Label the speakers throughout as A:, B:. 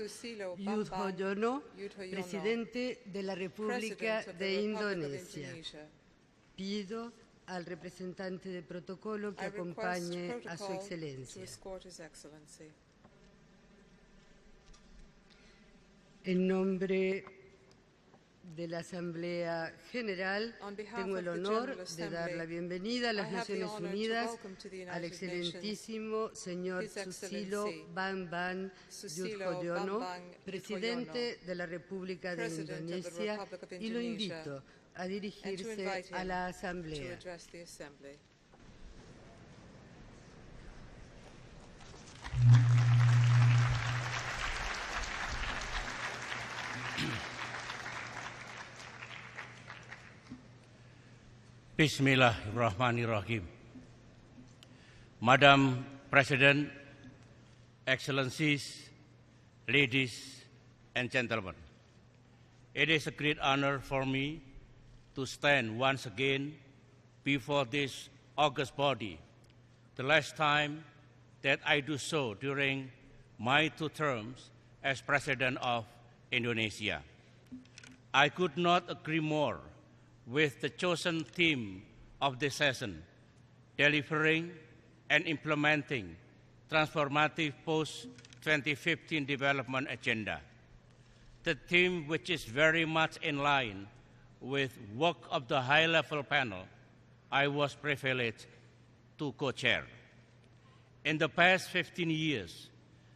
A: Susilo Bambang
B: Yudhoyono,
A: Yudhoyono,
B: Presidente de la República
A: President of the
B: de
A: Republic of
B: Indonesia.
A: Indonesia.
B: Pido al representante de protocolo que
A: I request
B: acompañe a Su
A: protocol to
B: Excelencia.
A: escort His Excellency.
B: En nombre de la Asamblea General,
A: On behalf
B: tengo
A: of
B: el
A: the
B: honor
A: General
B: de dar
A: Assembly,
B: la bienvenida a las
A: I have the
B: Naciones
A: honor to
B: Unidas
A: welcome to the
B: al
A: United
B: excelentísimo señor
A: His
B: Susilo
A: Excellency,
B: Bambang
A: Susilo
B: Yudhoyono,
A: Bambang
B: Presidente de la República de
A: President of the
B: Indonesia,
A: Republic of
B: y lo
A: Indonesia,
B: invito a
A: and to
B: dirigirse
A: invite
B: a
A: him
B: la
A: to
B: Asamblea.
A: address the Assembly.
C: Bismillahirrahmanirrahim. Madam President, Excellencies, ladies and gentlemen, it is a great honor for me to stand once again before this august body, the last time that I do so during my 2 terms as President of Indonesia. I could not agree more with the chosen theme of this session, delivering and implementing transformative post-2015 development agenda. The theme, which is very much in line with work of the high-level panel I was privileged to co-chair. In the past 15 years,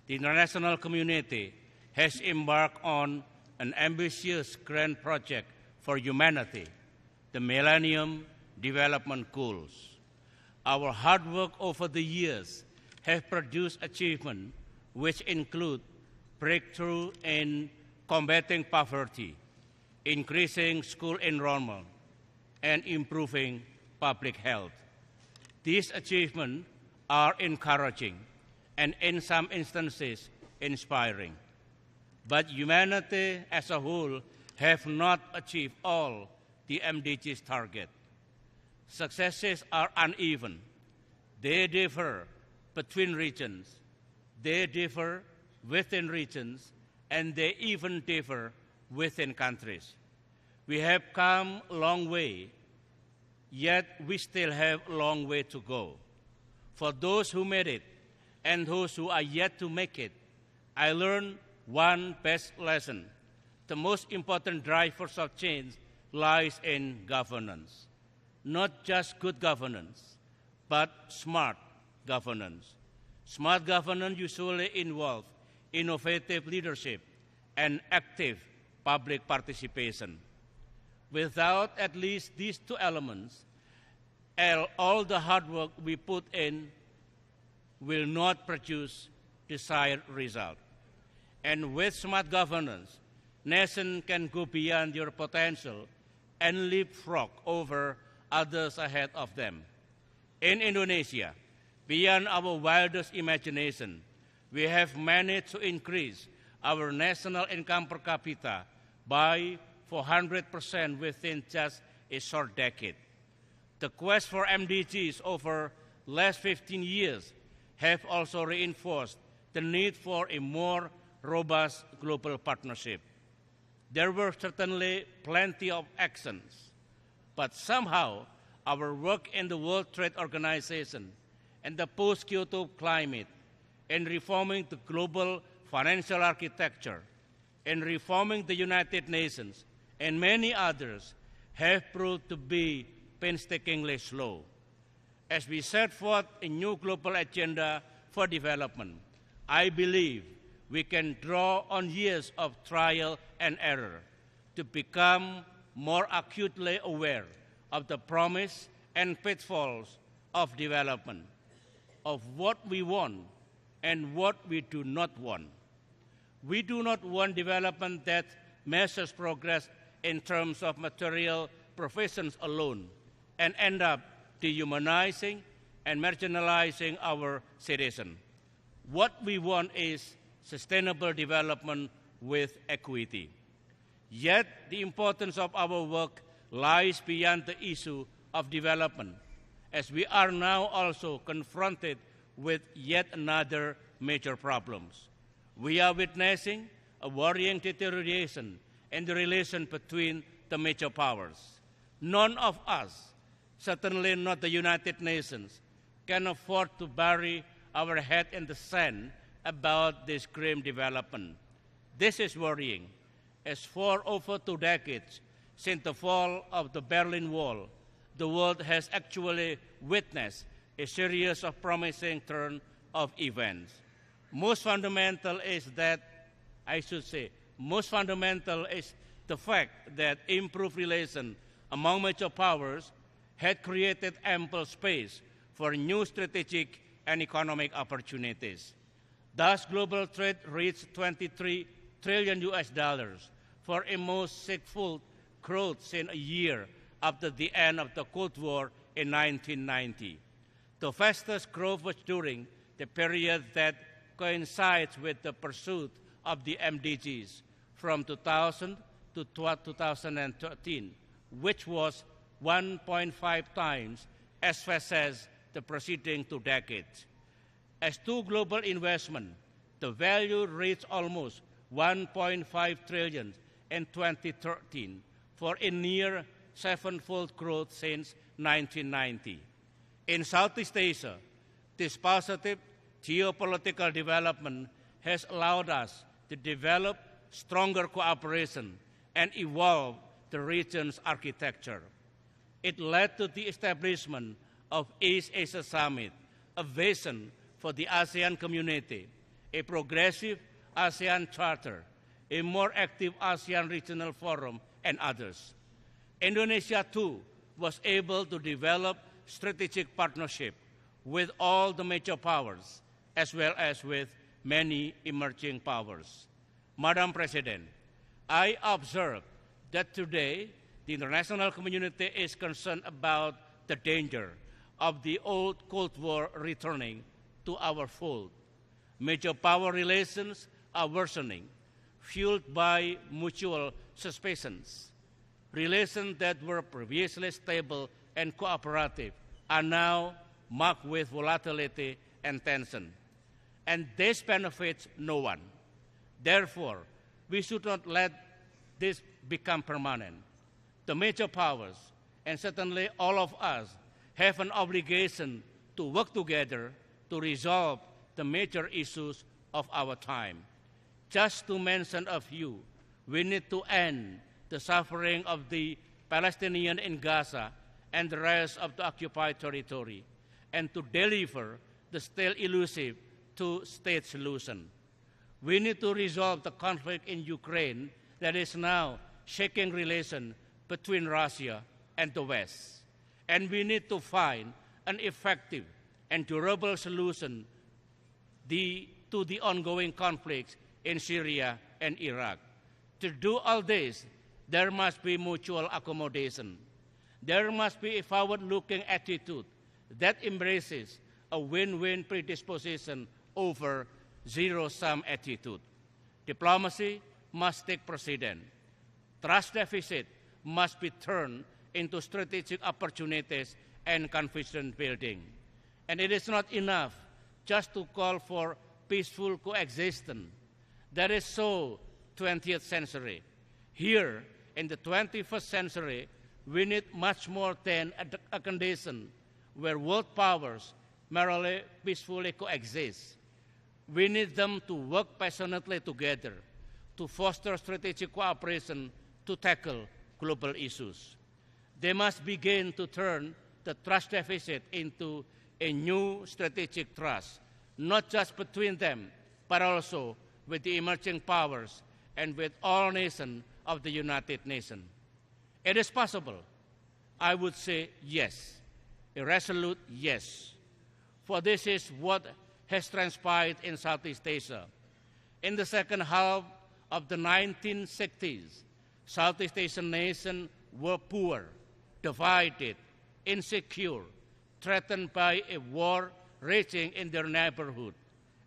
C: the international community has embarked on an ambitious grand project for humanity, the Millennium Development Goals. Our hard work over the years have produced achievements which include breakthrough in combating poverty, increasing school enrollment, and improving public health. These achievements are encouraging and in some instances inspiring. But humanity as a whole have not achieved all the MDGs target. Successes are uneven. They differ between regions. They differ within regions, and they even differ within countries. We have come a long way, yet we still have a long way to go. For those who made it and those who are yet to make it, I learned one best lesson. The most important drivers of change lies in governance. Not just good governance, but smart governance. Smart governance usually involves innovative leadership and active public participation. Without at least these 2 elements, all the hard work we put in will not produce desired result. And with smart governance, nations can go beyond their potential and leapfrog over others ahead of them. In Indonesia, beyond our wildest imagination, we have managed to increase our national income per capita by 400% within just a short decade. The quest for MDGs over the last 15 years have also reinforced the need for a more robust global partnership. There were certainly plenty of actions, but somehow our work in the World Trade Organization and the post-Kyoto climate, in reforming the global financial architecture, in reforming the United Nations, and many others have proved to be painstakingly slow. As we set forth a new global agenda for development, I believe we can draw on years of trial and error to become more acutely aware of the promise and pitfalls of development, of what we want and what we do not want. We do not want development that measures progress in terms of material provisions alone and end up dehumanizing and marginalizing our citizens. What we want is sustainable development with equity. Yet the importance of our work lies beyond the issue of development, as we are now also confronted with yet another major problems. We are witnessing a worrying deterioration in the relation between the major powers. None of us, certainly not the United Nations, can afford to bury our head in the sand about this grim development. This is worrying, as for over 2 decades since the fall of the Berlin Wall, the world has actually witnessed a series of promising turn of events. Most fundamental is the fact that improved relations among major powers had created ample space for new strategic and economic opportunities. Thus, global trade reached $23 trillion for a most six-fold growth since a year after the end of the Cold War in 1990. The fastest growth was during the period that coincides with the pursuit of the MDGs from 2000 to 2013, which was 1.5 times as fast as the preceding 2 decades. As to global investment, the value reached almost $1.5 trillion in 2013 for a near seven-fold growth since 1990. In Southeast Asia, this positive geopolitical development has allowed us to develop stronger cooperation and evolve the region's architecture. It led to the establishment of East Asia Summit, a vision for the ASEAN community, a progressive ASEAN Charter, a more active ASEAN Regional Forum, and others. Indonesia, too, was able to develop strategic partnership with all the major powers, as well as with many emerging powers. Madam President, I observe that today the international community is concerned about the danger of the old Cold War returning to our fold. Major power relations are worsening, fueled by mutual suspicions. Relations that were previously stable and cooperative are now marked with volatility and tension. And this benefits no one. Therefore, we should not let this become permanent. The major powers, and certainly all of us, have an obligation to work together to resolve the major issues of our time. Just to mention a few, we need to end the suffering of the Palestinians in Gaza and the rest of the occupied territory, and to deliver the still elusive two-state solution. We need to resolve the conflict in Ukraine that is now shaking relations between Russia and the West. And we need to find an effective and durable solution to the ongoing conflicts in Syria and Iraq. To do all this, there must be mutual accommodation. There must be a forward-looking attitude that embraces a win-win predisposition over zero-sum attitude. Diplomacy must take precedence. Trust deficit must be turned into strategic opportunities and confidence building. And it is not enough just to call for peaceful coexistence. That is so 20th century. Here, in the 21st century, we need much more than a condition where world powers merely peacefully coexist. We need them to work passionately together to foster strategic cooperation to tackle global issues. They must begin to turn the trust deficit into a new strategic trust, not just between them, but also with the emerging powers and with all nations of the United Nations. It is possible. I would say yes, a resolute yes. For this is what has transpired in Southeast Asia. In the second half of the 1960s, Southeast Asian nations were poor, divided, insecure, threatened by a war raging in their neighborhood,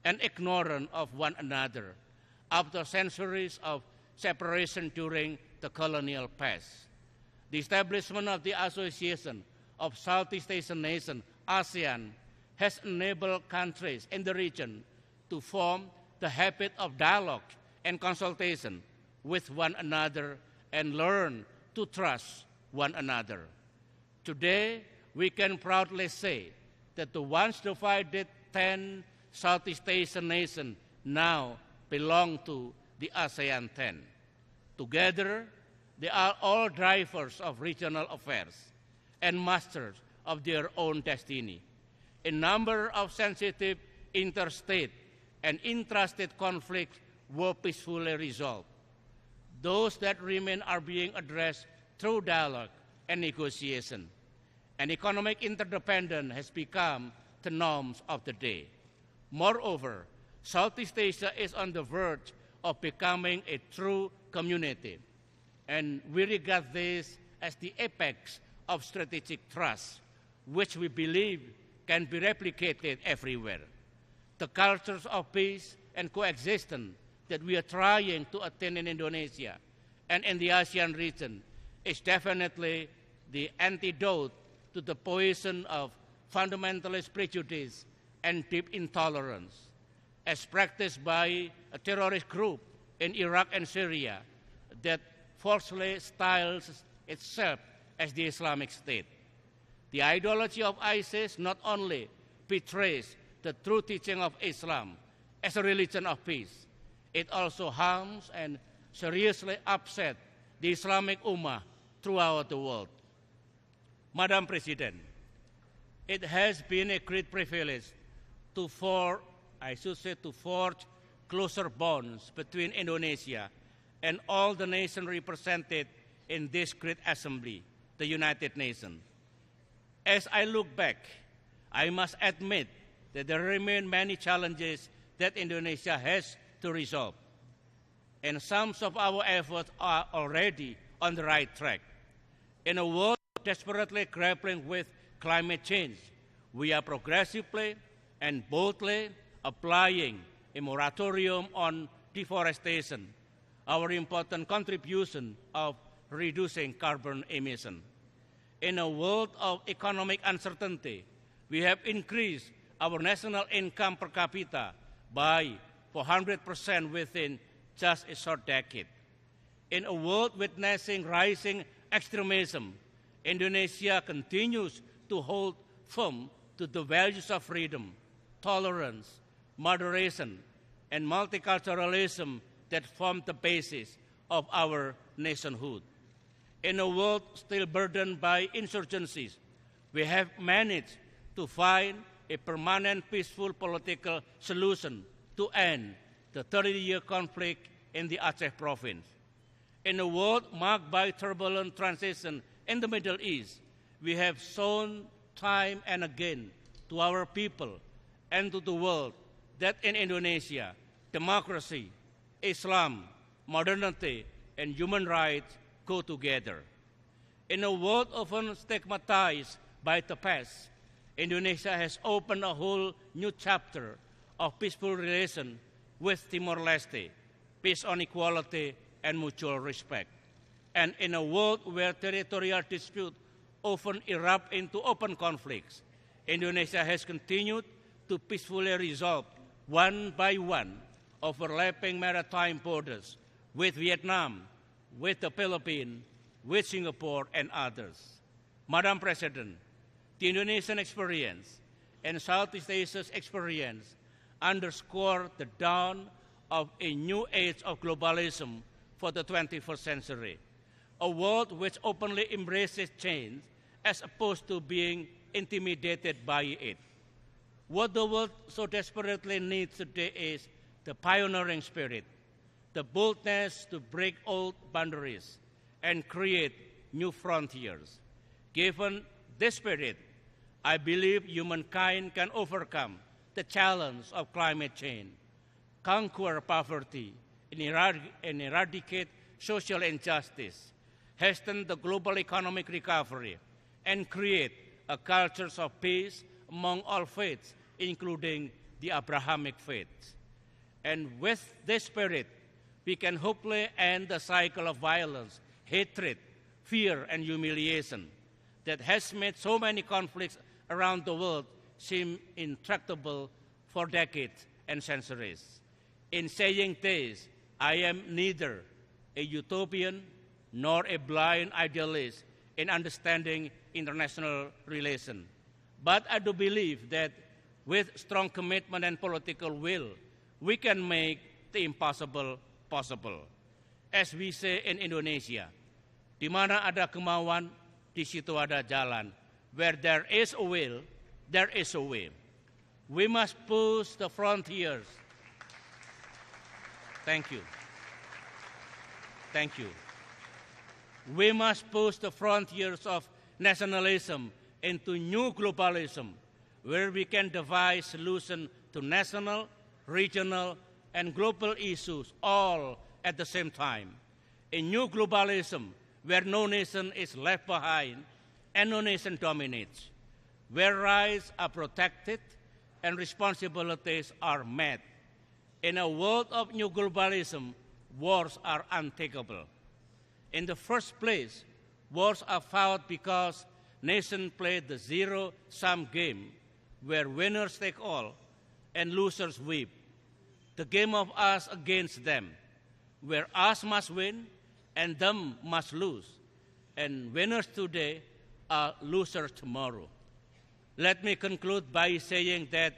C: and ignorant of one another after centuries of separation during the colonial past. The establishment of the Association of Southeast Asian Nations, ASEAN, has enabled countries in the region to form the habit of dialogue and consultation with one another and learn to trust one another. Today, we can proudly say that the once divided 10 Southeast Asian nations now belong to the ASEAN 10. Together, they are all drivers of regional affairs and masters of their own destiny. A number of sensitive interstate and intrastate conflicts were peacefully resolved. Those that remain are being addressed through dialogue and negotiation. And economic interdependence has become the norms of the day. Moreover, Southeast Asia is on the verge of becoming a true community, and we regard this as the apex of strategic trust, which we believe can be replicated everywhere. The cultures of peace and coexistence that we are trying to attain in Indonesia and in the ASEAN region is definitely the antidote to the poison of fundamentalist prejudice and deep intolerance, as practiced by a terrorist group in Iraq and Syria that falsely styles itself as the Islamic State. The ideology of ISIS not only betrays the true teaching of Islam as a religion of peace, it also harms and seriously upsets the Islamic Ummah throughout the world. Madam President, it has been a great privilege to forge closer bonds between Indonesia and all the nations represented in this great assembly, the United Nations. As I look back, I must admit that there remain many challenges that Indonesia has to resolve, and some of our efforts are already on the right track. In a world desperately grappling with climate change, we are progressively and boldly applying a moratorium on deforestation, our important contribution of reducing carbon emission. In a world of economic uncertainty, we have increased our national income per capita by 400% within just a short decade. In a world witnessing rising extremism, Indonesia continues to hold firm to the values of freedom, tolerance, moderation, and multiculturalism that form the basis of our nationhood. In a world still burdened by insurgencies, we have managed to find a permanent peaceful political solution to end the 30-year conflict in the Aceh province. In a world marked by turbulent transition in the Middle East, we have shown time and again to our people and to the world that in Indonesia, democracy, Islam, modernity, and human rights go together. In a world often stigmatized by the past, Indonesia has opened a whole new chapter of peaceful relations with Timor-Leste, based on equality and mutual respect. And in a world where territorial disputes often erupt into open conflicts, Indonesia has continued to peacefully resolve one by one overlapping maritime borders with Vietnam, with the Philippines, with Singapore, and others. Madam President, the Indonesian experience and Southeast Asia's experience underscore the dawn of a new age of globalism for the 21st century, a world which openly embraces change as opposed to being intimidated by it. What the world so desperately needs today is the pioneering spirit, the boldness to break old boundaries and create new frontiers. Given this spirit, I believe humankind can overcome the challenge of climate change, conquer poverty, and eradicate social injustice, hasten the global economic recovery, and create a culture of peace among all faiths, including the Abrahamic faith. And with this spirit, we can hopefully end the cycle of violence, hatred, fear, and humiliation that has made so many conflicts around the world seem intractable for decades and centuries. In saying this, I am neither a utopian nor a blind idealist in understanding international relations. But I do believe that with strong commitment and political will, we can make the impossible possible. As we say in Indonesia, di mana ada kemauan, di situ ada jalan. Where there is a will, there is a way. We must push the frontiers. Thank you. Thank you. We must push the frontiers of nationalism into new globalism, where we can devise solutions to national, regional, and global issues all at the same time. A new globalism where no nation is left behind and no nation dominates, where rights are protected and responsibilities are met. In a world of new globalism, wars are unthinkable. In the first place, wars are fought because nations play the zero-sum game, where winners take all and losers weep. The game of us against them, where us must win and them must lose, and winners today are losers tomorrow. Let me conclude by saying that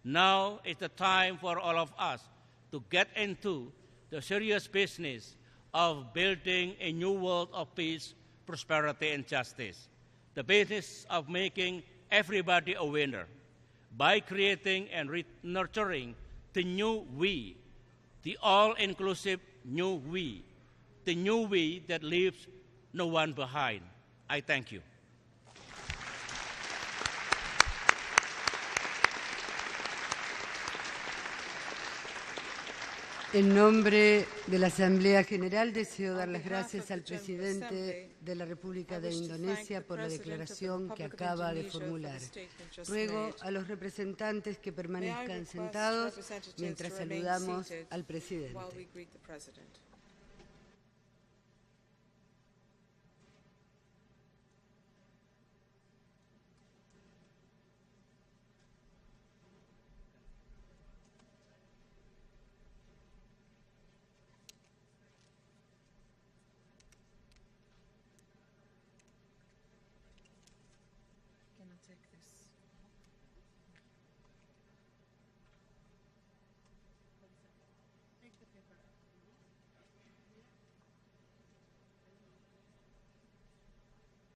C: now is the time for all of us to get into the serious business of building a new world of peace, prosperity, and justice. The business of making everybody a winner by creating and nurturing the new we, the all-inclusive new we, the new we that leaves no one behind. I thank you.
B: En nombre de la Asamblea General deseo dar las gracias al presidente de la República de Indonesia por la declaración que acaba de formular. Ruego a los representantes que permanezcan sentados mientras saludamos al presidente.
A: Can I take this?